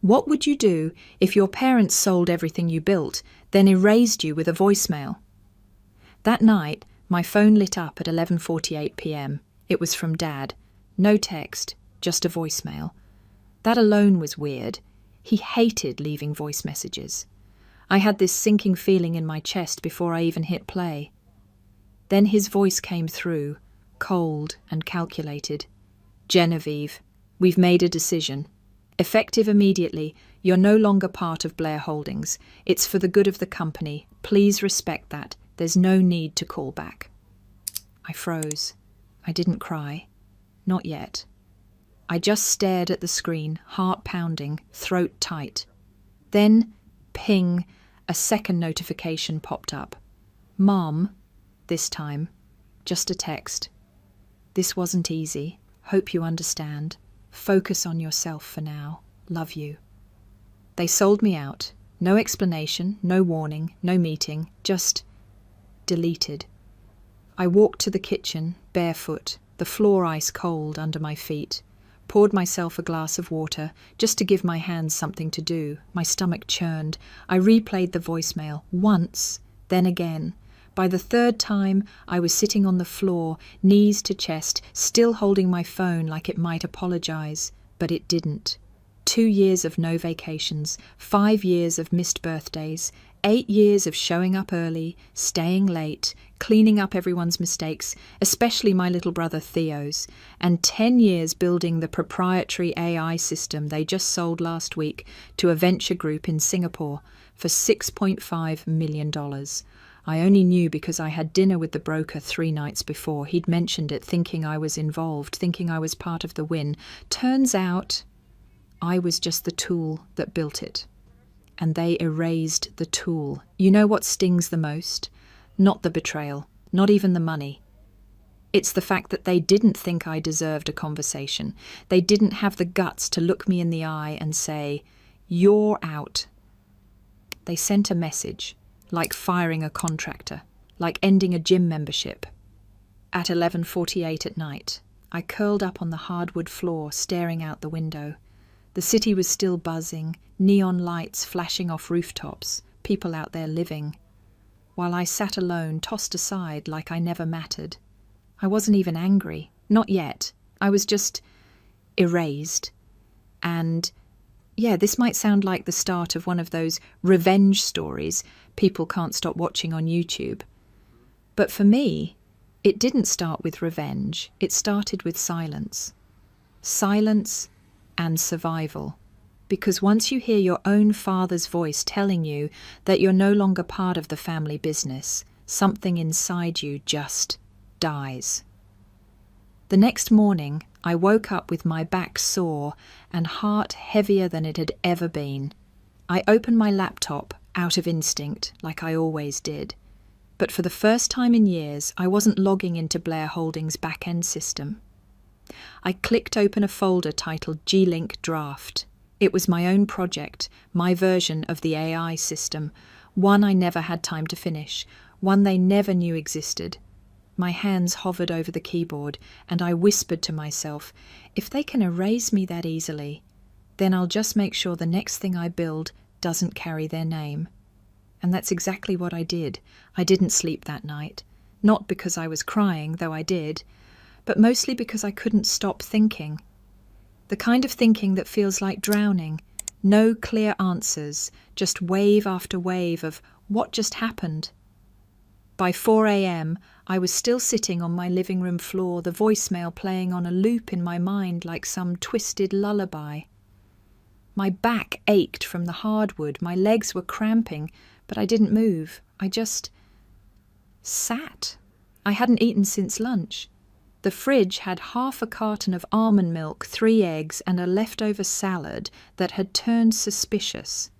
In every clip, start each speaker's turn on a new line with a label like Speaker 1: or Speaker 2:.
Speaker 1: What would you do if your parents sold everything you built, then erased you with a voicemail? That night, my phone lit up at 11:48 p.m. It was from Dad. No text, just a voicemail. That alone was weird. He hated leaving voice messages. I had this sinking feeling in my chest before I even hit play. Then his voice came through, cold and calculated. "Genevieve, we've made a decision. Effective immediately, you're no longer part of Blair Holdings. It's for the good of the company. Please respect that. There's no need to call back." I froze. I didn't cry. Not yet. I just stared at the screen, heart pounding, throat tight. Then, ping, a second notification popped up. "Mom," this time, just a text. "This wasn't easy. Hope you understand. Focus on yourself for now. Love you." They sold me out. No explanation, no warning, no meeting, just deleted. I walked to the kitchen, barefoot, the floor ice cold under my feet. Poured myself a glass of water, just to give my hands something to do. My stomach churned. I replayed the voicemail, once, then again. By the third time, I was sitting on the floor, knees to chest, still holding my phone like it might apologize, but it didn't. 2 years of no vacations, 5 years of missed birthdays, 8 years of showing up early, staying late, cleaning up everyone's mistakes, especially my little brother Theo's, and 10 years building the proprietary AI system they just sold last week to a venture group in Singapore for $6.5 million. I only knew because I had dinner with the broker 3 nights before. He'd mentioned it, thinking I was involved, thinking I was part of the win. Turns out I was just the tool that built it. And they erased the tool. You know what stings the most? Not the betrayal, not even the money. It's the fact that they didn't think I deserved a conversation. They didn't have the guts to look me in the eye and say, "You're out." They sent a message, like firing a contractor, like ending a gym membership. At 11:48 at night, I curled up on the hardwood floor, staring out the window. The city was still buzzing, neon lights flashing off rooftops, people out there living. While I sat alone, tossed aside like I never mattered. I wasn't even angry, not yet. I was just erased. And yeah, this might sound like the start of one of those revenge stories people can't stop watching on YouTube. But for me, it didn't start with revenge. It started with silence. Silence and survival. Because once you hear your own father's voice telling you that you're no longer part of the family business, something inside you just dies. The next morning, I woke up with my back sore and heart heavier than it had ever been. I opened my laptop out of instinct, like I always did. But for the first time in years, I wasn't logging into Blair Holdings' back-end system. I clicked open a folder titled G-Link Draft. It was my own project, my version of the AI system, one I never had time to finish, one they never knew existed. My hands hovered over the keyboard, and I whispered to myself, if they can erase me that easily, then I'll just make sure the next thing I build doesn't carry their name. And that's exactly what I did. I didn't sleep that night. Not because I was crying, though I did, but mostly because I couldn't stop thinking. The kind of thinking that feels like drowning. No clear answers, just wave after wave of what just happened. By 4 a.m., I was still sitting on my living room floor, the voicemail playing on a loop in my mind like some twisted lullaby. My back ached from the hardwood, my legs were cramping, but I didn't move. I just sat. I hadn't eaten since lunch. The fridge had half a carton of almond milk, 3 eggs, and a leftover salad that had turned suspicious.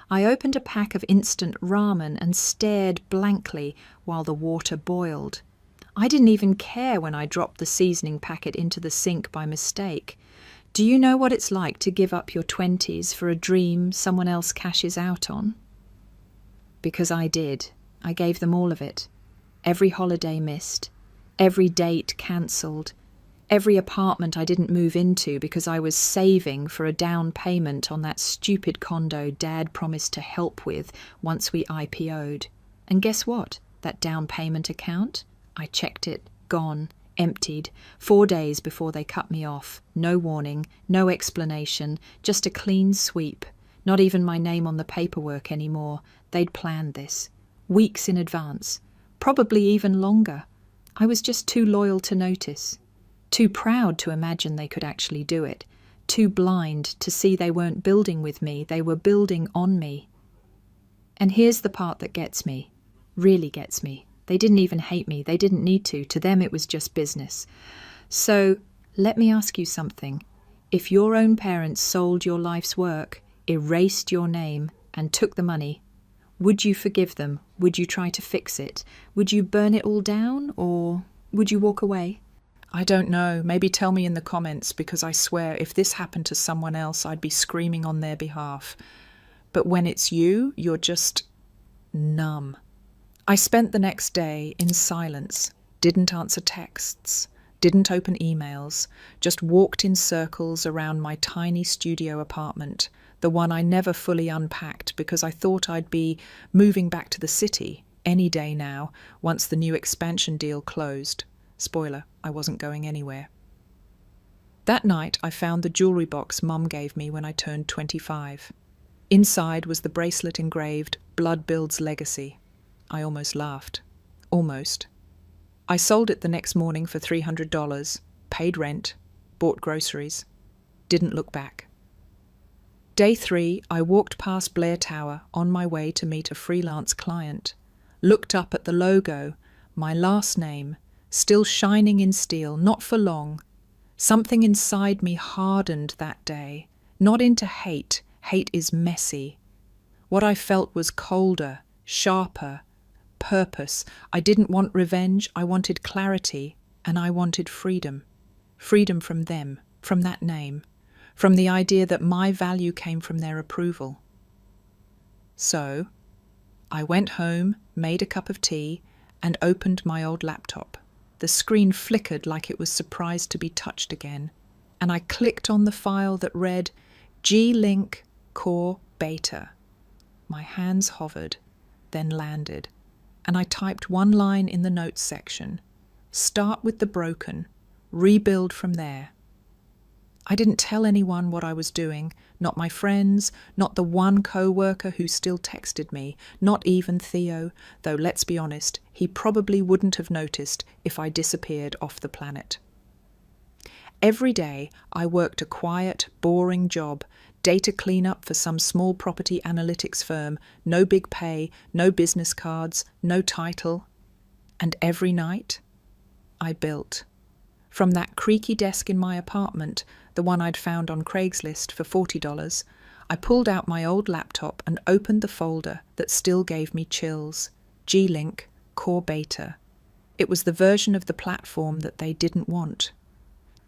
Speaker 1: I opened a pack of instant ramen and stared blankly while the water boiled. I didn't even care when I dropped the seasoning packet into the sink by mistake. Do you know what it's like to give up your 20s for a dream someone else cashes out on? Because I did. I gave them all of it. Every holiday missed. Every date cancelled. Every apartment I didn't move into because I was saving for a down payment on that stupid condo Dad promised to help with once we IPO'd. And guess what? That down payment account? I checked it, gone, emptied, 4 days before they cut me off. No warning, no explanation, just a clean sweep. Not even my name on the paperwork anymore. They'd planned this. Weeks in advance. Probably even longer. I was just too loyal to notice. Too proud to imagine they could actually do it. Too blind to see they weren't building with me, they were building on me. And here's the part that gets me. Really gets me. They didn't even hate me. They didn't need to. To them it was just business. So, let me ask you something. If your own parents sold your life's work, erased your name, and took the money, would you forgive them? Would you try to fix it? Would you burn it all down, or would you walk away?
Speaker 2: I don't know. Maybe tell me in the comments, because I swear if this happened to someone else, I'd be screaming on their behalf. But when it's you, you're just numb. I spent the next day in silence, didn't answer texts, didn't open emails, just walked in circles around my tiny studio apartment, the one I never fully unpacked because I thought I'd be moving back to the city any day now, once the new expansion deal closed. Spoiler, I wasn't going anywhere. That night I found the jewellery box Mum gave me when I turned 25. Inside was the bracelet engraved, "Blood Builds Legacy." I almost laughed. Almost. I sold it the next morning for $300, paid rent, bought groceries. Didn't look back. Day 3, I walked past Blair Tower on my way to meet a freelance client. Looked up at the logo, my last name, still shining in steel, not for long. Something inside me hardened that day, not into hate. Hate is messy. What I felt was colder, sharper, purpose. I didn't want revenge, I wanted clarity, and I wanted freedom. Freedom from them, from that name, from the idea that my value came from their approval. So, I went home, made a cup of tea, and opened my old laptop. The screen flickered like it was surprised to be touched again, and I clicked on the file that read G-Link Core Beta. My hands hovered, then landed, and I typed one line in the notes section. Start with the broken, rebuild from there. I didn't tell anyone what I was doing, not my friends, not the one co-worker who still texted me, not even Theo, though let's be honest, he probably wouldn't have noticed if I disappeared off the planet. Every day I worked a quiet, boring job, data cleanup for some small property analytics firm, no big pay, no business cards, no title. And every night, I built. From that creaky desk in my apartment, the one I'd found on Craigslist for $40, I pulled out my old laptop and opened the folder that still gave me chills. G-Link Core Beta. It was the version of the platform that they didn't want.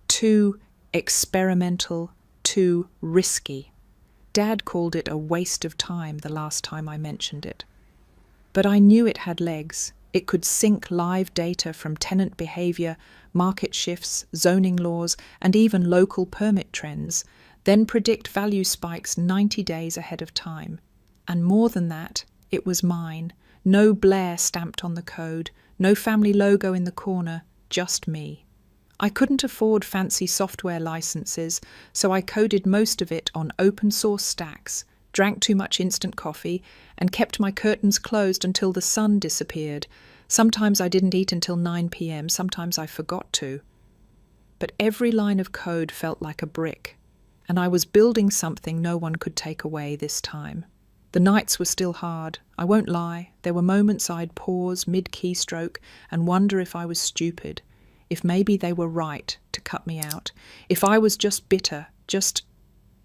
Speaker 2: Too experimental, too risky. Dad called it a waste of time the last time I mentioned it. But I knew it had legs. It could sync live data from tenant behaviour, market shifts, zoning laws, and even local permit trends, then predict value spikes 90 days ahead of time. And more than that, it was mine. No Blair stamped on the code, no family logo in the corner, just me. I couldn't afford fancy software licenses, so I coded most of it on open source stacks, drank too much instant coffee, and kept my curtains closed until the sun disappeared. Sometimes I didn't eat until 9 p.m, sometimes I forgot to. But every line of code felt like a brick, and I was building something no one could take away this time. The nights were still hard, I won't lie. There were moments I'd pause mid-keystroke and wonder if I was stupid, if maybe they were right to cut me out, if I was just bitter, just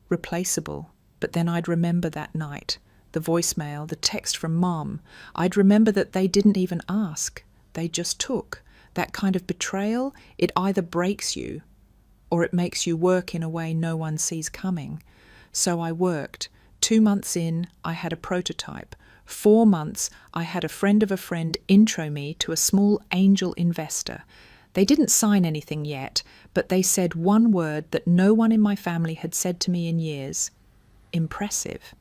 Speaker 2: replaceable. But then I'd remember that night, the voicemail, the text from Mom. I'd remember that they didn't even ask, they just took. That kind of betrayal, it either breaks you or it makes you work in a way no one sees coming. So I worked. 2 months in, I had a prototype. 4 months, I had a friend of a friend intro me to a small angel investor. They didn't sign anything yet, but they said one word that no one in my family had said to me in years: impressive.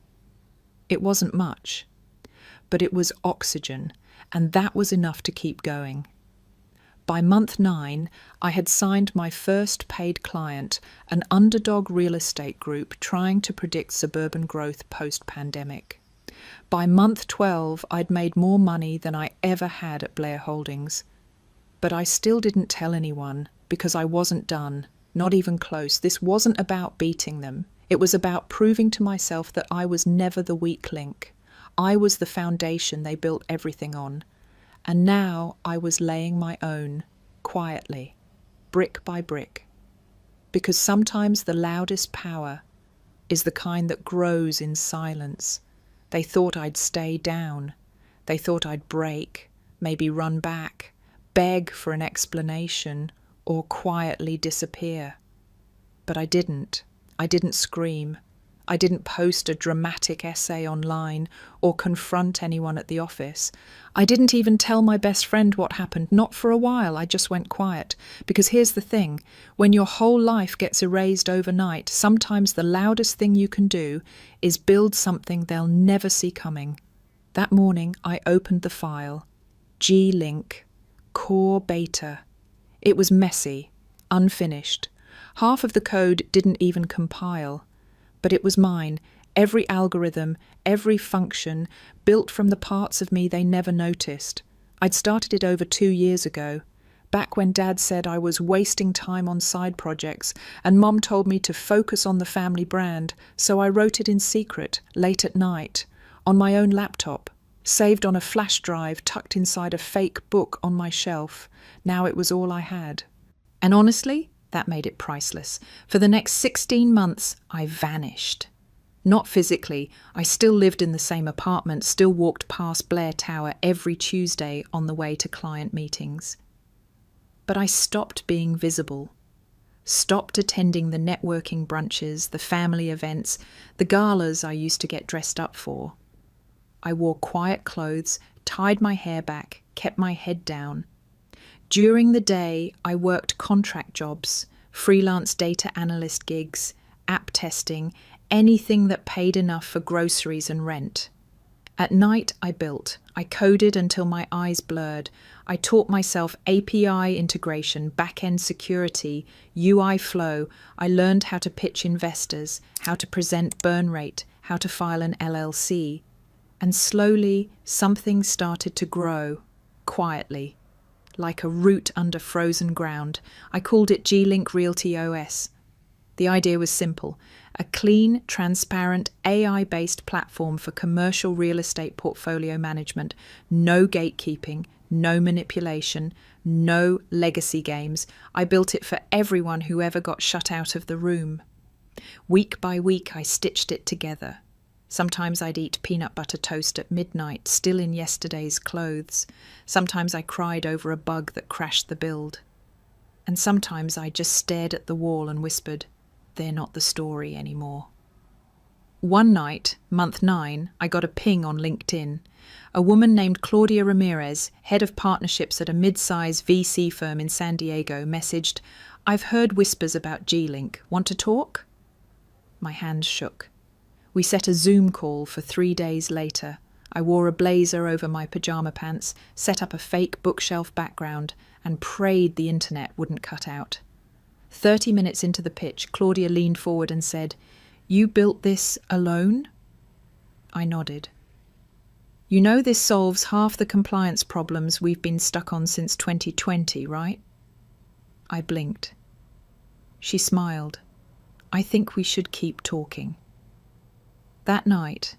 Speaker 2: It wasn't much, but it was oxygen, and that was enough to keep going. By month 9, I had signed my first paid client, an underdog real estate group trying to predict suburban growth post-pandemic. By month 12, I'd made more money than I ever had at Blair Holdings. But I still didn't tell anyone, because I wasn't done, not even close. This wasn't about beating them. It was about proving to myself that I was never the weak link. I was the foundation they built everything on. And now I was laying my own, quietly, brick by brick. Because sometimes the loudest power is the kind that grows in silence. They thought I'd stay down. They thought I'd break, maybe run back, beg for an explanation, or quietly disappear. But I didn't. I didn't scream. I didn't post a dramatic essay online or confront anyone at the office. I didn't even tell my best friend what happened, not for a while. I just went quiet. Because here's the thing, when your whole life gets erased overnight, sometimes the loudest thing you can do is build something they'll never see coming. That morning, I opened the file. G-Link, Core Beta. It was messy, unfinished. Half of the code didn't even compile. But it was mine, every algorithm, every function, built from the parts of me they never noticed. I'd started it over 2 years ago, back when Dad said I was wasting time on side projects, and Mom told me to focus on the family brand, so I wrote it in secret, late at night, on my own laptop, saved on a flash drive tucked inside a fake book on my shelf. Now it was all I had. And honestly, that made it priceless. For the next 16 months, I vanished. Not physically. I still lived in the same apartment, still walked past Blair Tower every Tuesday on the way to client meetings. But I stopped being visible. Stopped attending the networking brunches, the family events, the galas I used to get dressed up for. I wore quiet clothes, tied my hair back, kept my head down. During the day, I worked contract jobs, freelance data analyst gigs, app testing, anything that paid enough for groceries and rent. At night, I built. I coded until my eyes blurred. I taught myself API integration, back-end security, UI flow. I learned how to pitch investors, how to present burn rate, how to file an LLC. And slowly, something started to grow, quietly. Like a root under frozen ground. I called it G-Link Realty OS. The idea was simple: a clean, transparent, AI-based platform for commercial real estate portfolio management. No gatekeeping, no manipulation, no legacy games. I built it for everyone who ever got shut out of the room. Week by week, I stitched it together. Sometimes I'd eat peanut butter toast at midnight, still in yesterday's clothes. Sometimes I cried over a bug that crashed the build. And sometimes I just stared at the wall and whispered, "They're not the story anymore." One night, month 9, I got a ping on LinkedIn. A woman named Claudia Ramirez, head of partnerships at a mid-size VC firm in San Diego, messaged, "I've heard whispers about G-Link. Want to talk?" My hands shook. We set a Zoom call for 3 days later. I wore a blazer over my pajama pants, set up a fake bookshelf background, and prayed the internet wouldn't cut out. 30 minutes into the pitch, Claudia leaned forward and said, "You built this alone?" I nodded. "You know this solves half the compliance problems we've been stuck on since 2020, right?" I blinked. She smiled. "I think we should keep talking." That night,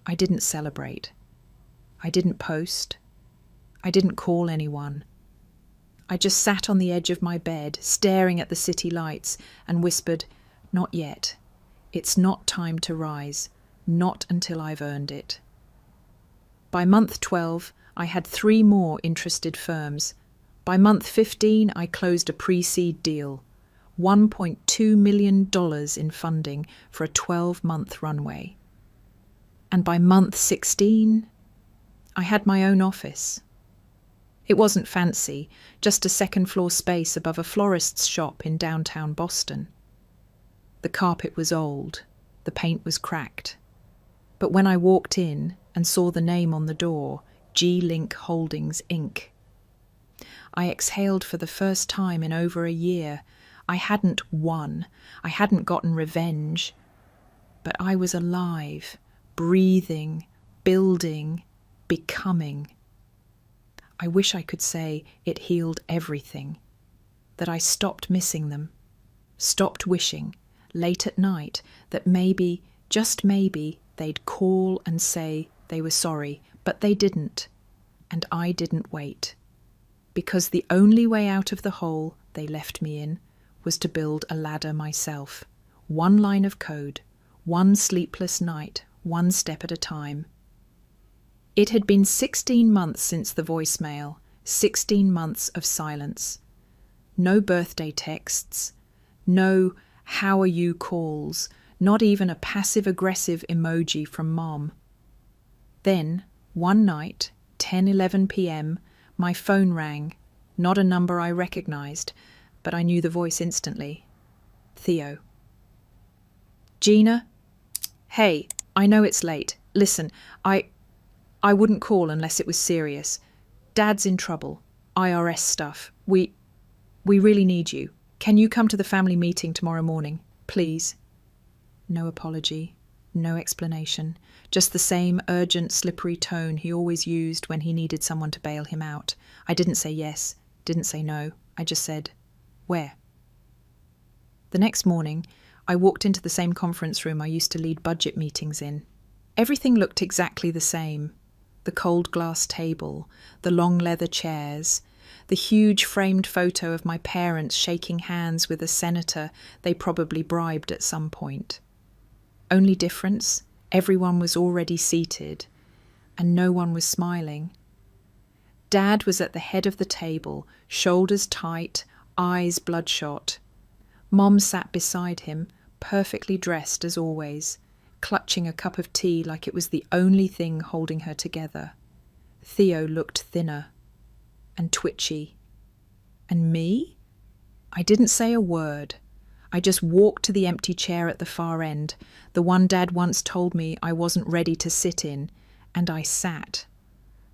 Speaker 2: I didn't celebrate. I didn't post. I didn't call anyone. I just sat on the edge of my bed, staring at the city lights, and whispered, "Not yet. It's not time to rise. Not until I've earned it." By month 12, I had 3 more interested firms. By month 15, I closed a pre-seed deal, $1.2 million in funding for a 12-month runway. And by month 16, I had my own office. It wasn't fancy, just a second-floor space above a florist's shop in downtown Boston. The carpet was old, the paint was cracked. But when I walked in and saw the name on the door, G-Link Holdings, Inc., I exhaled for the first time in over a year. I hadn't won. I hadn't gotten revenge. But I was alive, breathing, building, becoming. I wish I could say it healed everything, that I stopped missing them, stopped wishing, late at night, that maybe, just maybe, they'd call and say they were sorry, but they didn't, and I didn't wait. Because the only way out of the hole they left me in was to build a ladder myself. One line of code, one sleepless night, one step at a time. It had been 16 months since the voicemail, 16 months of silence. No birthday texts, no how are you calls, not even a passive-aggressive emoji from Mom. Then, one night, 10:11 p.m., my phone rang, not a number I recognized, but I knew the voice instantly. Theo. Gina? Hey, I know it's late. Listen, I wouldn't call unless it was serious. Dad's in trouble. IRS stuff. We really need you. Can you come to the family meeting tomorrow morning, please? No apology, no explanation, just the same urgent, slippery tone he always used when he needed someone to bail him out. I didn't say yes, didn't say no. I just said, where? The next morning, I walked into the same conference room I used to lead budget meetings in. Everything looked exactly the same. The cold glass table, the long leather chairs, the huge framed photo of my parents shaking hands with a senator they probably bribed at some point. Only difference, everyone was already seated, and no one was smiling. Dad was at the head of the table, shoulders tight, eyes bloodshot. Mom sat beside him, perfectly dressed as always, clutching a cup of tea like it was the only thing holding her together. Theo looked thinner and twitchy. And me? I didn't say a word. I just walked to the empty chair at the far end, the one Dad once told me I wasn't ready to sit in, and I sat.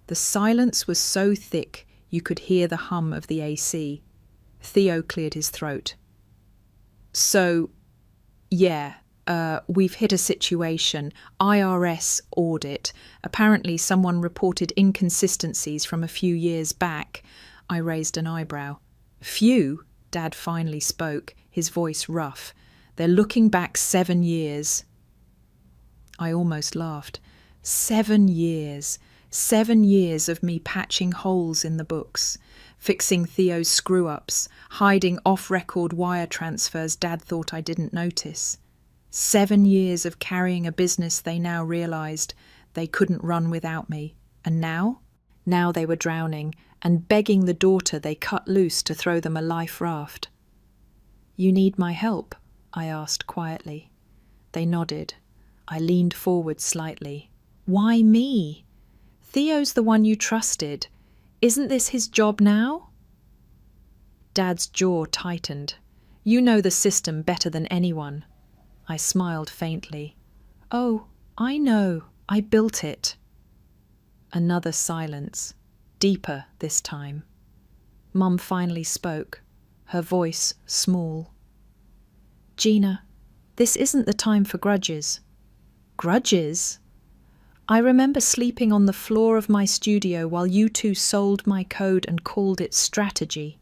Speaker 2: The silence was so thick you could hear the hum of the AC. Theo cleared his throat. So, yeah, we've hit a situation. IRS audit. Apparently someone reported inconsistencies from a few years back. I raised an eyebrow. Few? Dad finally spoke, his voice rough. They're looking back 7 years. I almost laughed. 7 years. 7 years of me patching holes in the books, fixing Theo's screw-ups, hiding off-record wire transfers Dad thought I didn't notice. 7 years of carrying a business they now realized they couldn't run without me. And now? Now they were drowning and begging the daughter they cut loose to throw them a life raft. You need my help? I asked quietly. They nodded. I leaned forward slightly. Why me? Theo's the one you trusted. Isn't this his job now? Dad's jaw tightened. You know the system better than anyone. I smiled faintly. Oh, I know. I built it. Another silence, deeper this time. Mum finally spoke, her voice small. Gina, this isn't the time for grudges. Grudges? I remember sleeping on the floor of my studio while you two sold my code and called it strategy.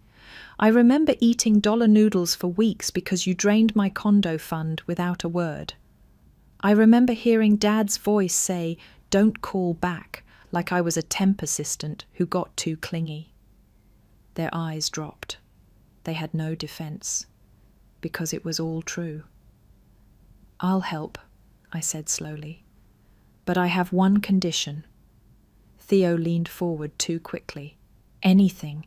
Speaker 2: I remember eating dollar noodles for weeks because you drained my condo fund without a word. I remember hearing Dad's voice say, "Don't call back," like I was a temp assistant who got too clingy. Their eyes dropped. They had no defense, because it was all true. I'll help, I said slowly. But I have one condition. Theo leaned forward too quickly. Anything.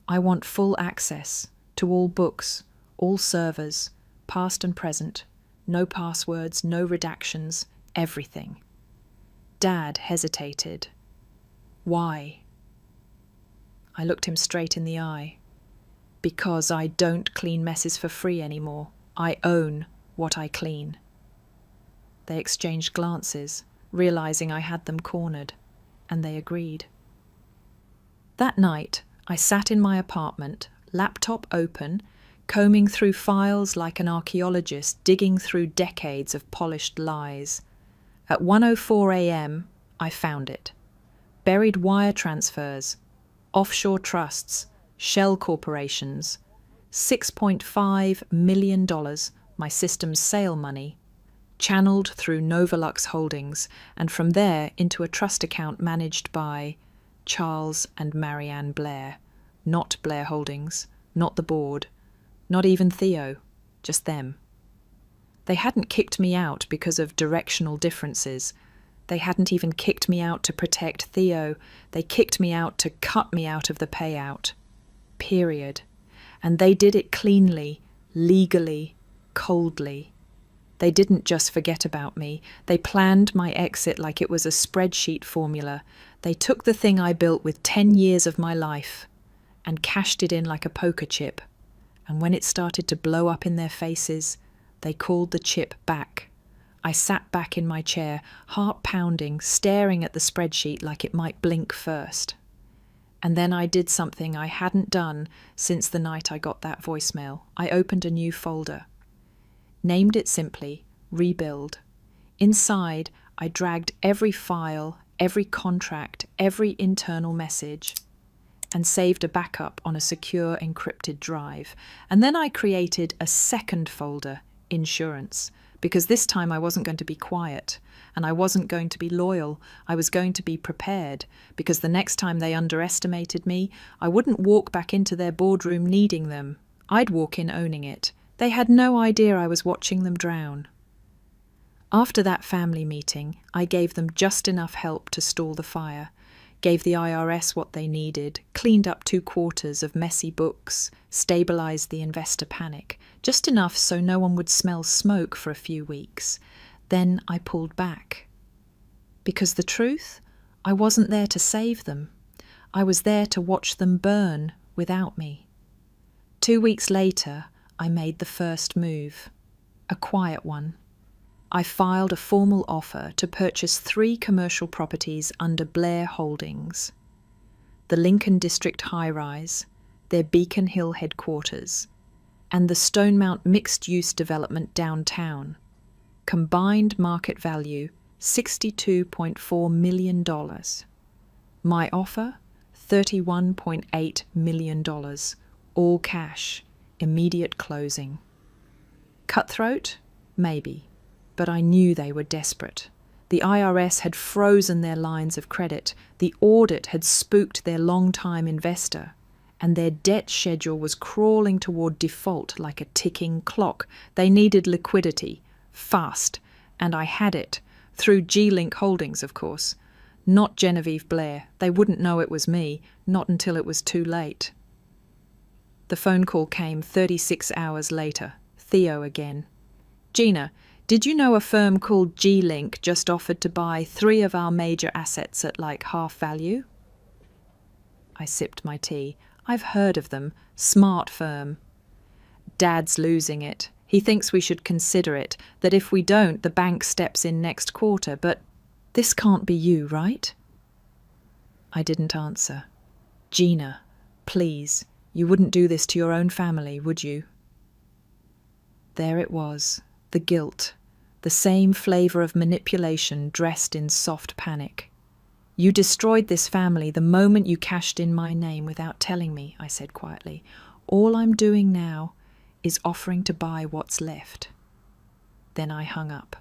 Speaker 2: I want full access to all books, all servers, past and present, no passwords, no redactions, everything. Dad hesitated. Why? I looked him straight in the eye. Because I don't clean messes for free anymore. I own what I clean. They exchanged glances, realizing I had them cornered, and they agreed. That night, I sat in my apartment, laptop open, combing through files like an archaeologist digging through decades of polished lies. At 1:04 a.m., I found it. Buried wire transfers, offshore trusts, shell corporations, $6.5 million, my system's sale money, channeled through Novolux Holdings, and from there into a trust account managed by Charles and Marianne Blair. Not Blair Holdings, not the board, not even Theo, just them. They hadn't kicked me out because of directional differences. They hadn't even kicked me out to protect Theo. They kicked me out to cut me out of the payout. Period. And they did it cleanly, legally, coldly. They didn't just forget about me. They planned my exit like it was a spreadsheet formula. They took the thing I built with 10 years of my life and cashed it in like a poker chip. And when it started to blow up in their faces, they called the chip back. I sat back in my chair, heart pounding, staring at the spreadsheet like it might blink first. And then I did something I hadn't done since the night I got that voicemail. I opened a new folder. Named it simply Rebuild. Inside, I dragged every file, every contract, every internal message, and saved a backup on a secure encrypted drive. And then I created a second folder, Insurance, because this time I wasn't going to be quiet, and I wasn't going to be loyal. I was going to be prepared, because the next time they underestimated me, I wouldn't walk back into their boardroom needing them. I'd walk in owning it. They had no idea I was watching them drown. After that family meeting, I gave them just enough help to stall the fire, gave the IRS what they needed, cleaned up 2 quarters of messy books, stabilized the investor panic, just enough so no one would smell smoke for a few weeks. Then I pulled back. Because the truth, I wasn't there to save them. I was there to watch them burn without me. 2 weeks later, I made the first move, a quiet one. I filed a formal offer to purchase 3 commercial properties under Blair Holdings. The Lincoln District high-rise, their Beacon Hill headquarters, and the Stonemount mixed-use development downtown. Combined market value, $62.4 million. My offer, $31.8 million, all cash, immediate closing. Cutthroat? Maybe. But I knew they were desperate. The IRS had frozen their lines of credit, the audit had spooked their long-time investor, and their debt schedule was crawling toward default like a ticking clock. They needed liquidity, fast, and I had it, through G-Link Holdings, of course. Not Genevieve Blair. They wouldn't know it was me, not until it was too late. The phone call came 36 hours later. Theo again. Gina, did you know a firm called G-Link just offered to buy 3 of our major assets at like half value? I sipped my tea. I've heard of them. Smart firm. Dad's losing it. He thinks we should consider it, that if we don't, the bank steps in next quarter, but this can't be you, right? I didn't answer. Gina, please, you wouldn't do this to your own family, would you? There it was. The guilt, the same flavor of manipulation dressed in soft panic. You destroyed this family the moment you cashed in my name without telling me, I said quietly. All I'm doing now is offering to buy what's left. Then I hung up.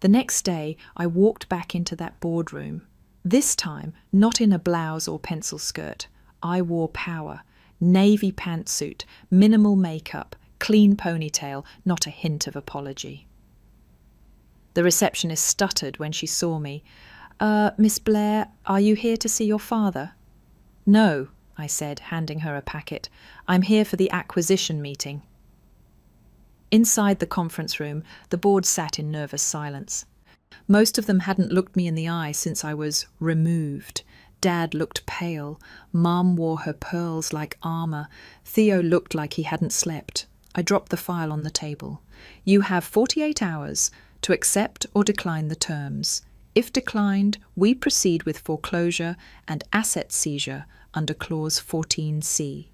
Speaker 2: The next day, I walked back into that boardroom. This time, not in a blouse or pencil skirt. I wore power, navy pantsuit, minimal makeup, clean ponytail, not a hint of apology. The receptionist stuttered when she saw me. Miss Blair, are you here to see your father? No, I said, handing her a packet. I'm here for the acquisition meeting. Inside the conference room, the board sat in nervous silence. Most of them hadn't looked me in the eye since I was removed,
Speaker 1: Dad looked pale. Mum wore her pearls like armour. Theo looked like he hadn't slept. I dropped the file on the table. You have 48 hours to accept or decline the terms. If declined, we proceed with foreclosure and asset seizure under Clause 14C.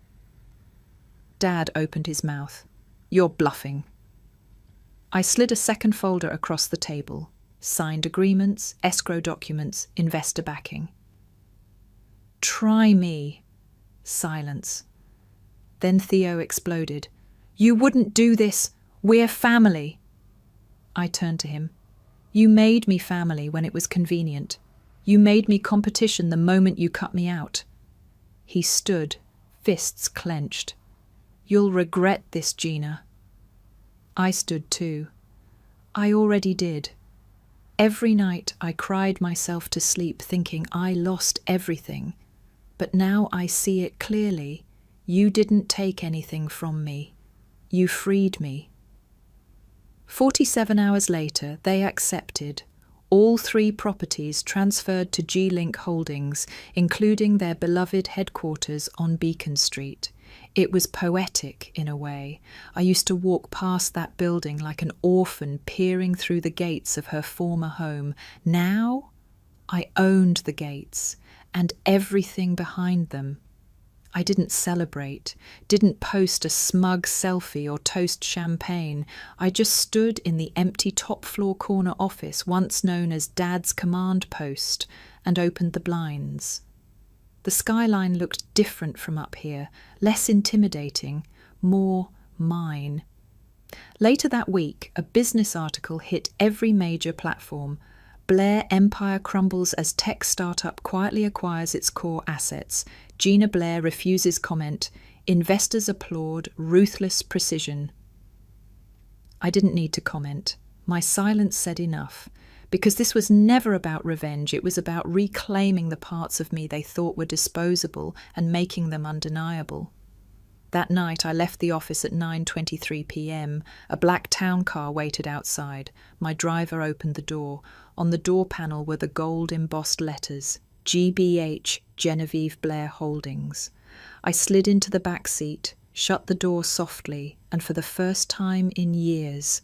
Speaker 1: Dad opened his mouth. You're bluffing. I slid a second folder across the table. Signed agreements, escrow documents, investor backing. Try me. Silence. Then Theo exploded. You wouldn't do this. We're family. I turned to him. You made me family when it was convenient. You made me competition the moment you cut me out. He stood, fists clenched. You'll regret this, Gina. I stood too. I already did. Every night I cried myself to sleep thinking I lost everything. But now I see it clearly. You didn't take anything from me. You freed me. 47 hours later, they accepted. All 3 properties transferred to G-Link Holdings, including their beloved headquarters on Beacon Street. It was poetic in a way. I used to walk past that building like an orphan peering through the gates of her former home. Now, I owned the gates and everything behind them. I didn't celebrate, didn't post a smug selfie or toast champagne. I just stood in the empty top-floor corner office once known as Dad's command post and opened the blinds. The skyline looked different from up here, less intimidating, more mine. Later that week, a business article hit every major platform. Blair empire crumbles as tech startup quietly acquires its core assets. Gina Blair refuses comment. Investors applaud ruthless precision. I didn't need to comment. My silence said enough. Because this was never about revenge, it was about reclaiming the parts of me they thought were disposable and making them undeniable. That night I left the office at 9:23 p.m. A black town car waited outside. My driver opened the door. On the door panel were the gold-embossed letters, GBH Genevieve Blair Holdings. I slid into the back seat, shut the door softly, and for the first time in years,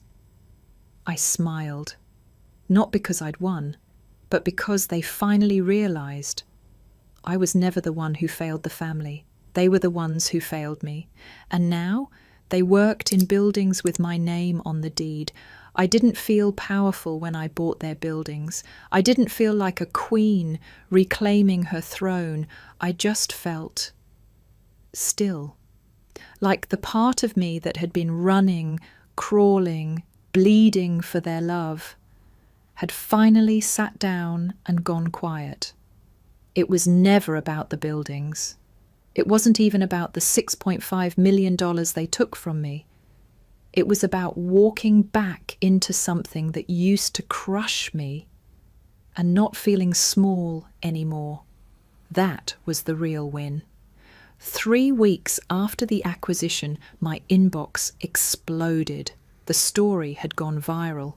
Speaker 1: I smiled. Not because I'd won, but because they finally realized I was never the one who failed the family. They were the ones who failed me. And now they worked in buildings with my name on the deed. I didn't feel powerful when I bought their buildings. I didn't feel like a queen reclaiming her throne. I just felt still, like the part of me that had been running, crawling, bleeding for their love had finally sat down and gone quiet. It was never about the buildings. It wasn't even about the $6.5 million they took from me. It was about walking back into something that used to crush me and not feeling small anymore. That was the real win. 3 weeks after the acquisition, my inbox exploded. The story had gone viral.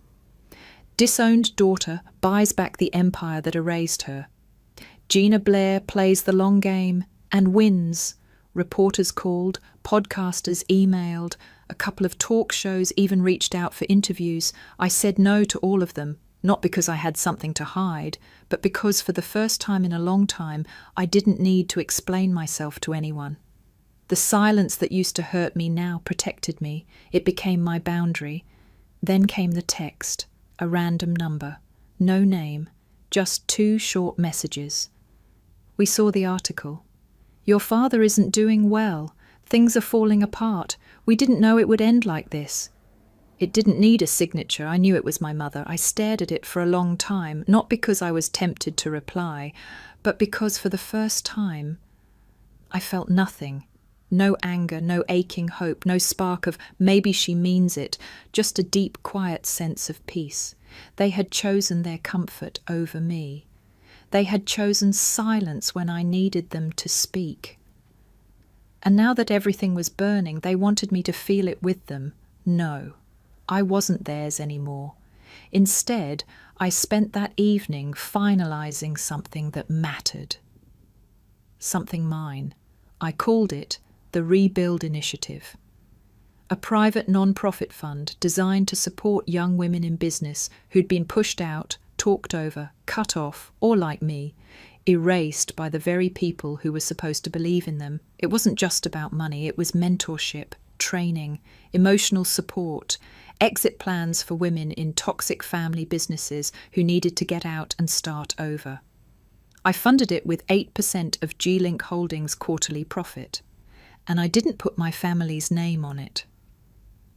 Speaker 1: Disowned daughter buys back the empire that erased her. Gina Blair plays the long game and wins. Reporters called, podcasters emailed, a couple of talk shows even reached out for interviews. I said no to all of them, not because I had something to hide, but because for the first time in a long time, I didn't need to explain myself to anyone. The silence that used to hurt me now protected me. It became my boundary. Then came the text, a random number, no name, just 2 short messages. We saw the article. Your father isn't doing well. Things are falling apart. We didn't know it would end like this. It didn't need a signature. I knew it was my mother. I stared at it for a long time, not because I was tempted to reply, but because for the first time I felt nothing. No anger, no aching hope, no spark of maybe she means it, just a deep, quiet sense of peace. They had chosen their comfort over me. They had chosen silence when I needed them to speak. And now that everything was burning, they wanted me to feel it with them. No, I wasn't theirs anymore. Instead, I spent that evening finalizing something that mattered.
Speaker 2: something mine. I called it the Rebuild Initiative, a private non-profit fund designed to support young women in business who'd been pushed out, talked over, cut off, or like me, erased by the very people who were supposed to believe in them. It wasn't just about money, it was mentorship, training, emotional support, exit plans for women in toxic family businesses who needed to get out and start over. I funded it with 8% of G-Link Holdings' quarterly profit, and I didn't put my family's name on it.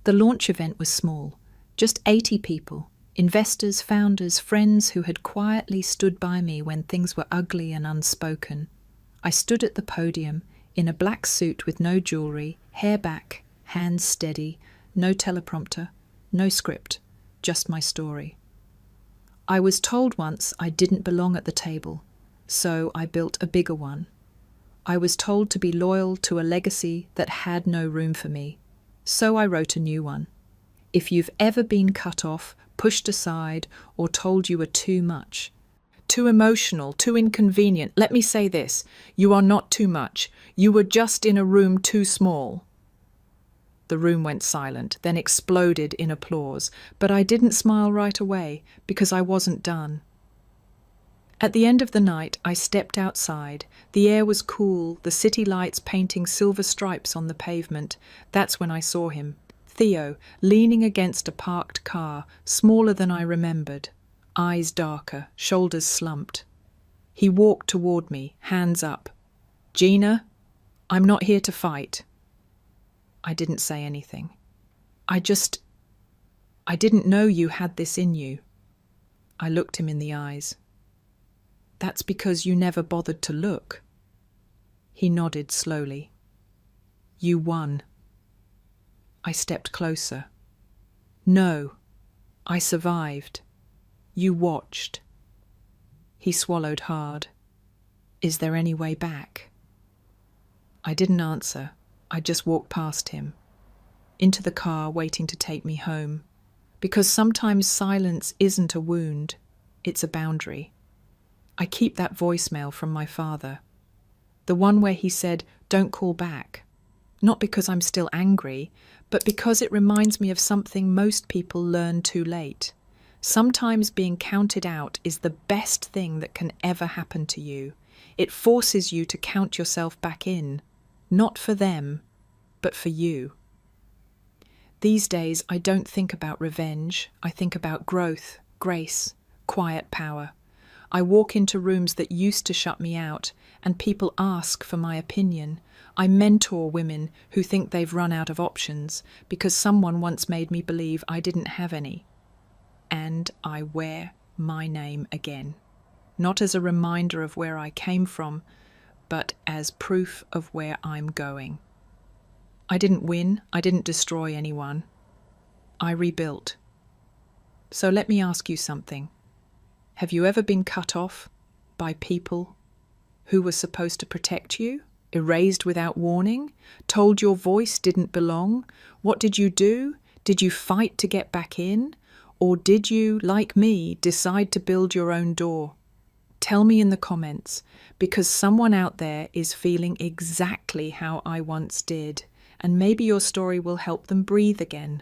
Speaker 2: The launch event was small, just 80 people, investors, founders, friends who had quietly stood by me when things were ugly and unspoken. I stood at the podium in a black suit with no jewellery, hair back, hands steady, no teleprompter, no script, just my story. I was told once I didn't belong at the table, so I built a bigger one. I was told to be loyal to a legacy that had no room for me, so I wrote a new one. If you've ever been cut off, pushed aside, or told you were too much, too emotional, too inconvenient, let me say this: you are not too much. You were just in a room too small. The room went silent, then exploded in applause, but I didn't smile right away because I wasn't done. At the end of the night, I stepped outside. The air was cool, the city lights painting silver stripes on the pavement. That's when I saw him, Theo, leaning against a parked car, smaller than I remembered, eyes darker, shoulders slumped. He walked toward me, hands up. "Gina, I'm not here to fight." I didn't say anything. I didn't know you had this in you. I looked him in the eyes. "That's because you never bothered to look." He nodded slowly. "You won." I stepped closer. "No, I survived. You watched." He swallowed hard. "Is there any way back?" I didn't answer. I just walked past him, into the car waiting to take me home. Because sometimes silence isn't a wound, it's a boundary. I keep that voicemail from my father, the one where he said, "Don't call back." Not because I'm still angry, but because it reminds me of something most people learn too late. Sometimes being counted out is the best thing that can ever happen to you. It forces you to count yourself back in, not for them, but for you. These days, I don't think about revenge. I think about growth, grace, quiet power. I walk into rooms that used to shut me out, and people ask for my opinion. I mentor women who think they've run out of options because someone once made me believe I didn't have any. And I wear my name again, not as a reminder of where I came from, but as proof of where I'm going. I didn't win, I didn't destroy anyone. I rebuilt. So let me ask you something. Have you ever been cut off by people who were supposed to protect you, erased without warning, told your voice didn't belong? What did you do? Did you fight to get back in? Or did you, like me, decide to build your own door? Tell me in the comments, because someone out there is feeling exactly how I once did, and maybe your story will help them breathe again.